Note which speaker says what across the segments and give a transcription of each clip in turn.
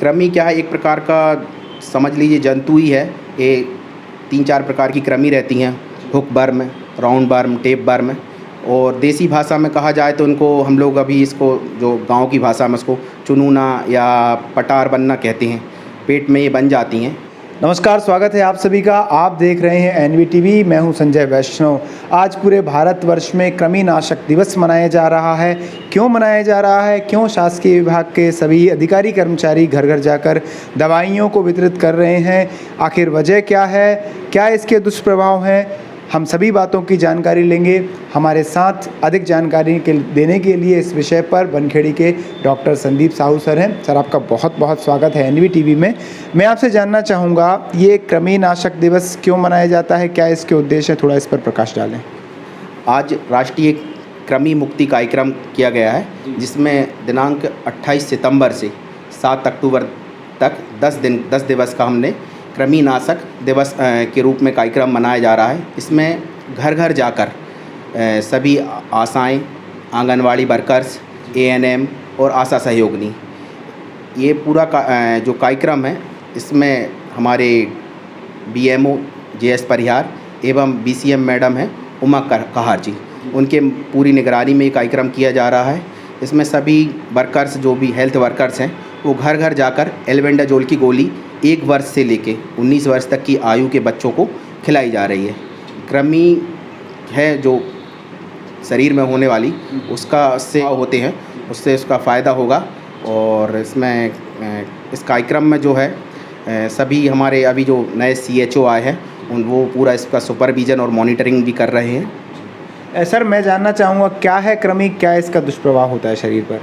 Speaker 1: कृमि क्या है, एक प्रकार का समझ लीजिए जंतु ही है। ये 3-4 प्रकार की कृमि रहती हैं, hook worm, round worm, tape worm. और देसी भाषा में कहा जाए तो इनको हम लोग अभी इसको जो गांव की भाषा में इसको चुनूना या पटार बनना कहते हैं। पेट में ये बन जाती हैं।
Speaker 2: नमस्कार, स्वागत है आप सभी का। आप देख रहे हैं NVTV। मैं हूं संजय वैष्णव। आज पूरे भारतवर्ष में कृमिनाशक दिवस मनाया जा रहा है। क्यों मनाया जा रहा है, क्यों शासकीय विभाग के सभी अधिकारी कर्मचारी घर घर जाकर दवाइयों को वितरित कर रहे हैं, आखिर वजह क्या है, क्या इसके दुष्प्रभाव हैं, हम सभी बातों की जानकारी लेंगे। हमारे साथ अधिक जानकारी देने के लिए इस विषय पर बनखेड़ी के डॉक्टर संदीप साहू सर हैं। सर, आपका बहुत बहुत स्वागत है NVTV में। मैं आपसे जानना चाहूँगा, ये कृमिनाशक दिवस क्यों मनाया जाता है, क्या इसके उद्देश्य है, थोड़ा इस पर प्रकाश डालें।
Speaker 1: आज राष्ट्रीय कृमि मुक्ति कार्यक्रम किया गया है, जिसमें दिनांक 28 सितंबर से 7 अक्टूबर तक 10 दिवस का हमने कृमिनाशक दिवस के रूप में कार्यक्रम मनाया जा रहा है। इसमें घर घर जाकर सभी आशाएं, आंगनवाड़ी वर्कर्स, ANM और आशा सहयोगिनी, ये पूरा जो कार्यक्रम है, इसमें हमारे BMO JS परिहार एवं BCM मैडम हैं उमा कहार जी, उनके पूरी निगरानी में ये कार्यक्रम किया जा रहा है। इसमें सभी वर्कर्स, जो भी हेल्थ वर्कर्स हैं, वो घर घर जाकर एल्बेंडाजोल की गोली 1 वर्ष से लेके 19 वर्ष तक की आयु के बच्चों को खिलाई जा रही है। कृमि है जो शरीर में होने वाली, उसका से होते हैं, उससे उसका फ़ायदा होगा। और इसमें इस कार्यक्रम में जो है सभी हमारे अभी जो नए CHO आए हैं वो पूरा इसका सुपरविज़न और मॉनिटरिंग भी कर रहे हैं।
Speaker 2: सर, मैं जानना चाहूँगा, क्या है कृमि, क्या इसका दुष्प्रभाव होता है शरीर पर?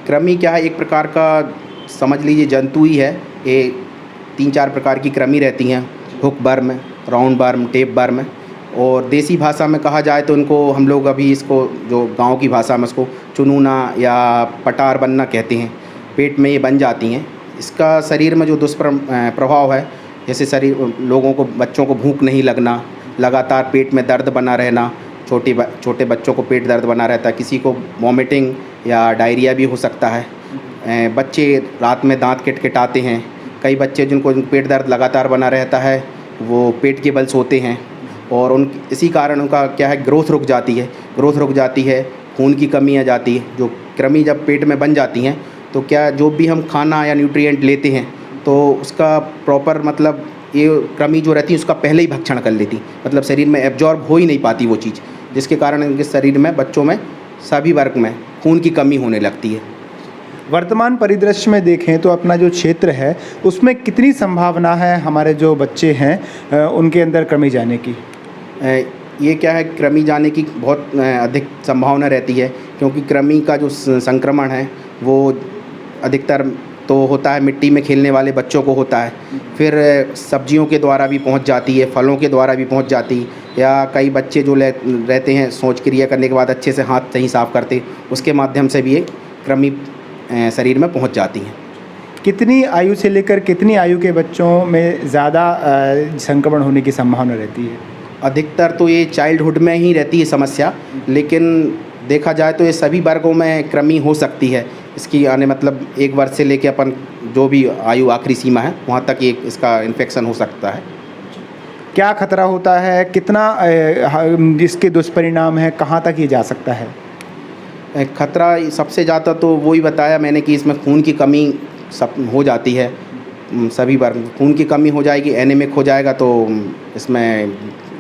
Speaker 1: कृमि क्या है, एक प्रकार का समझ लीजिए जंतु ही है। ये 3-4 प्रकार की कृमि रहती हैं, hook worm, round worm, tape worm. और देसी भाषा में कहा जाए तो इनको हम लोग अभी इसको जो गांव की भाषा में इसको चुनूना या पटार बनना कहते हैं। पेट में ये बन जाती हैं। इसका शरीर में जो दुष्प्रभाव है, जैसे लोगों को, बच्चों को भूख नहीं लगना, लगातार पेट में दर्द बना रहना, छोटे बच्चों को पेट दर्द बना रहता है, किसी को वॉमिटिंग या डायरिया भी हो सकता है। बच्चे रात में दांत किटकिटाते हैं। कई बच्चे जिनको पेट दर्द लगातार बना रहता है, वो पेट के बल सोते हैं और इसी कारण उनका क्या है, ग्रोथ रुक जाती है, खून की कमी आ जाती है। जो कृमि जब पेट में बन जाती हैं तो क्या, जो भी हम खाना या न्यूट्रिएंट लेते हैं तो उसका प्रॉपर मतलब ये कृमि जो रहती है उसका पहले ही भक्षण कर लेती, मतलब शरीर में एब्जॉर्ब हो ही नहीं पाती वो चीज़, जिसके कारण इनके शरीर में, बच्चों में, सभी वर्ग में खून की कमी होने लगती है।
Speaker 2: वर्तमान परिदृश्य में देखें तो अपना जो क्षेत्र है उसमें कितनी संभावना है हमारे जो बच्चे हैं उनके अंदर कृमि जाने की?
Speaker 1: ये क्या है, कृमि जाने की बहुत अधिक संभावना रहती है, क्योंकि कृमि का जो संक्रमण है वो अधिकतर तो होता है मिट्टी में खेलने वाले बच्चों को होता है, फिर सब्जियों के द्वारा भी पहुंच जाती है, फलों के द्वारा भी पहुंच जाती, या कई बच्चे जो रहते हैं शौच क्रिया करने के बाद अच्छे से हाथ नहीं साफ़ करते, उसके माध्यम से भी ये कृमि शरीर में पहुंच जाती हैं।
Speaker 2: कितनी आयु से लेकर कितनी आयु के बच्चों में ज़्यादा संक्रमण होने की संभावना रहती है?
Speaker 1: अधिकतर तो ये चाइल्डहुड में ही रहती है समस्या, लेकिन देखा जाए तो ये सभी वर्गों में कृमि हो सकती है। इसकी आने मतलब 1 वर्ष से लेके अपन जो भी आयु आखिरी सीमा है वहाँ तक ये इसका इन्फेक्शन हो सकता है।
Speaker 2: क्या खतरा होता है, कितना इसके दुष्परिणाम हैं, कहाँ तक ये जा सकता है?
Speaker 1: खतरा सबसे ज़्यादा तो वही बताया मैंने कि इसमें खून की कमी सब हो जाती है। सभी वर्ग खून की कमी हो जाएगी, एनीमिक हो जाएगा तो इसमें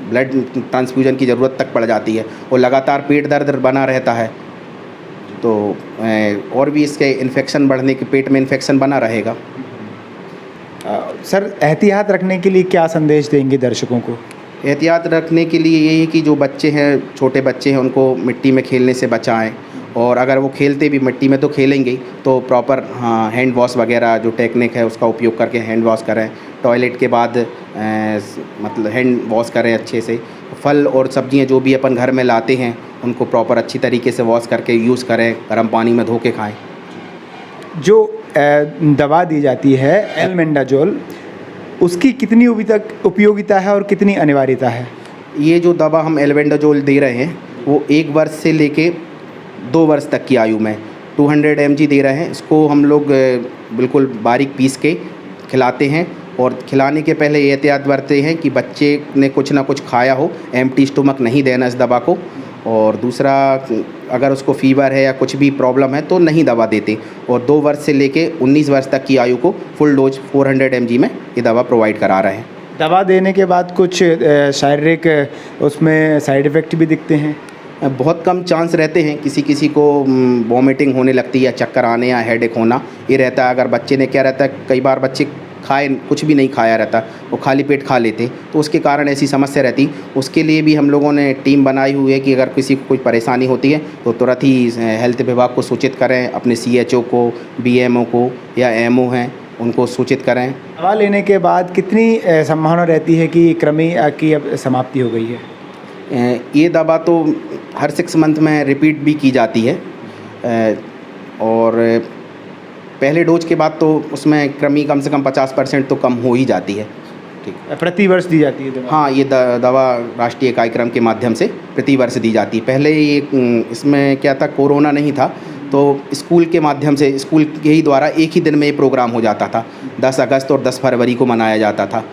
Speaker 1: ब्लड ट्रांसफ्यूजन की ज़रूरत तक पड़ जाती है, और लगातार पेट दर्द बना रहता है, तो और भी इसके इन्फेक्शन बढ़ने के, पेट में इन्फेक्शन बना रहेगा।
Speaker 2: सर, एहतियात रखने के लिए क्या संदेश देंगे दर्शकों को?
Speaker 1: एहतियात रखने के लिए यही कि जो बच्चे हैं, छोटे बच्चे हैं, उनको मिट्टी में खेलने से बचाएं, और अगर वो खेलते भी मिट्टी में तो खेलेंगे तो प्रॉपर हैंड वॉश वगैरह जो टेक्निक है उसका उपयोग करके हैंड वॉश करें। टॉयलेट के बाद मतलब हैंड वॉश करें अच्छे से। फल और सब्जियां जो भी अपन घर में लाते हैं उनको प्रॉपर अच्छी तरीके से वॉश करके यूज़ करें, गर्म पानी में धो के खाएँ।
Speaker 2: जो दवा दी जाती है एल्बेंडाजोल, उसकी कितनी उपयोगिता है और कितनी अनिवार्यता है?
Speaker 1: ये जो दवा हम एल्बेंडाजोल दे रहे हैं वो 1 वर्ष से लेके 2 वर्ष तक की आयु में 200 mg दे रहे हैं। इसको हम लोग बिल्कुल बारीक पीस के खिलाते हैं और खिलाने के पहले ये एहतियात बरतते हैं कि बच्चे ने कुछ ना कुछ खाया हो, एम्प्टी स्टमक नहीं देना इस दवा को। और दूसरा, अगर उसको फ़ीवर है या कुछ भी प्रॉब्लम है तो नहीं दवा देते। और 2 वर्ष से लेके 19 वर्ष तक की आयु को फुल डोज 400 mg में ये दवा प्रोवाइड करा रहे हैं।
Speaker 2: दवा देने के बाद कुछ शारीरिक उसमें साइड इफ़ेक्ट भी दिखते हैं?
Speaker 1: बहुत कम चांस रहते हैं, किसी को वॉमिटिंग होने लगती है या चक्कर आने या हेडेक होना ये रहता है। अगर बच्चे ने क्या रहता है, कई बार बच्चे कुछ भी नहीं खाया रहता, वो खाली पेट खा लेते, तो उसके कारण ऐसी समस्या रहती। उसके लिए भी हम लोगों ने टीम बनाई हुई है कि अगर किसी को कोई परेशानी होती है तो तुरंत ही हेल्थ विभाग को सूचित करें, अपने CHO को, BMO को या MO हैं उनको सूचित करें।
Speaker 2: दवा लेने के बाद कितनी संभावना रहती है कि कृमि की अब समाप्ति हो गई है?
Speaker 1: ये दवा तो हर 6 मंथ में रिपीट भी की जाती है और पहले डोज के बाद तो उसमें कृमि कम से कम 50% तो कम हो ही जाती है। ठीक,
Speaker 2: प्रति वर्ष दी जाती है दवा?
Speaker 1: हाँ, ये दवा राष्ट्रीय कार्यक्रम के माध्यम से प्रति वर्ष दी जाती है। पहले ये इसमें क्या था, कोरोना नहीं था तो स्कूल के माध्यम से, स्कूल के ही द्वारा एक ही दिन में ये प्रोग्राम हो जाता था। 10 अगस्त और 10 फरवरी को मनाया जाता था।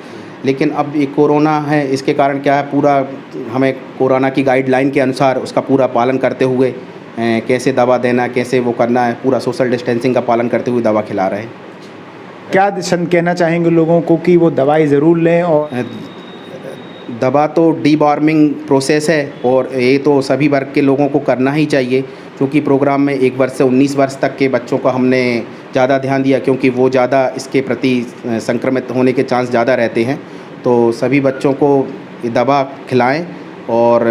Speaker 1: लेकिन अब ये कोरोना है, इसके कारण क्या है, पूरा हमें कोरोना की गाइडलाइन के अनुसार उसका पूरा पालन करते हुए कैसे दवा देना, कैसे वो करना है, पूरा सोशल डिस्टेंसिंग का पालन करते हुए दवा खिला रहे हैं।
Speaker 2: क्या कहना चाहेंगे लोगों को कि वो दवाई ज़रूर लें? और
Speaker 1: दवा तो डीवॉर्मिंग प्रोसेस है और ये तो सभी वर्ग के लोगों को करना ही चाहिए, क्योंकि प्रोग्राम में 1 वर्ष से 19 वर्ष तक के बच्चों का हमने ज़्यादा ध्यान दिया, क्योंकि वो ज़्यादा इसके प्रति संक्रमित होने के चांस ज़्यादा रहते हैं। तो सभी बच्चों को ये दवा खिलाएं और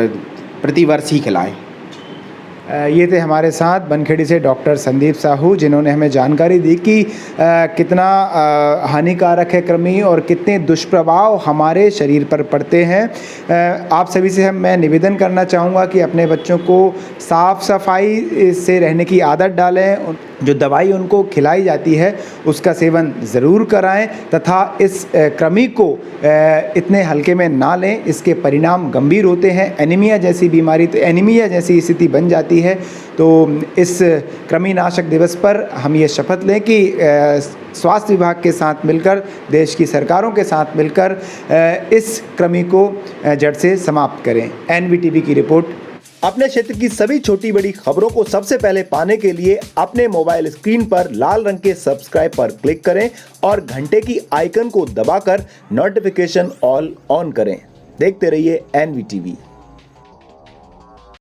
Speaker 1: प्रति वर्ष ही खिलाएं।
Speaker 2: ये थे हमारे साथ बनखेड़ी से डॉक्टर संदीप साहू, जिन्होंने हमें जानकारी दी कि कितना हानिकारक है कृमि और कितने दुष्प्रभाव हमारे शरीर पर पड़ते हैं। आप सभी से मैं निवेदन करना चाहूँगा कि अपने बच्चों को साफ़ सफाई से रहने की आदत डालें, जो दवाई उनको खिलाई जाती है उसका सेवन ज़रूर कराएं तथा इस कृमि को इतने हल्के में ना लें। इसके परिणाम गंभीर होते हैं, एनीमिया जैसी बीमारी, तो एनीमिया जैसी स्थिति बन जाती है। तो इस कृमिनाशक दिवस पर हम ये शपथ लें कि स्वास्थ्य विभाग के साथ मिलकर, देश की सरकारों के साथ मिलकर इस कृमि को जड़ से समाप्त करें। NVTV की रिपोर्ट।
Speaker 3: अपने क्षेत्र की सभी छोटी बड़ी खबरों को सबसे पहले पाने के लिए अपने मोबाइल स्क्रीन पर लाल रंग के सब्सक्राइब पर क्लिक करें और घंटे की आइकन को दबाकर नोटिफिकेशन ऑल ऑन करें। देखते रहिए NVTV।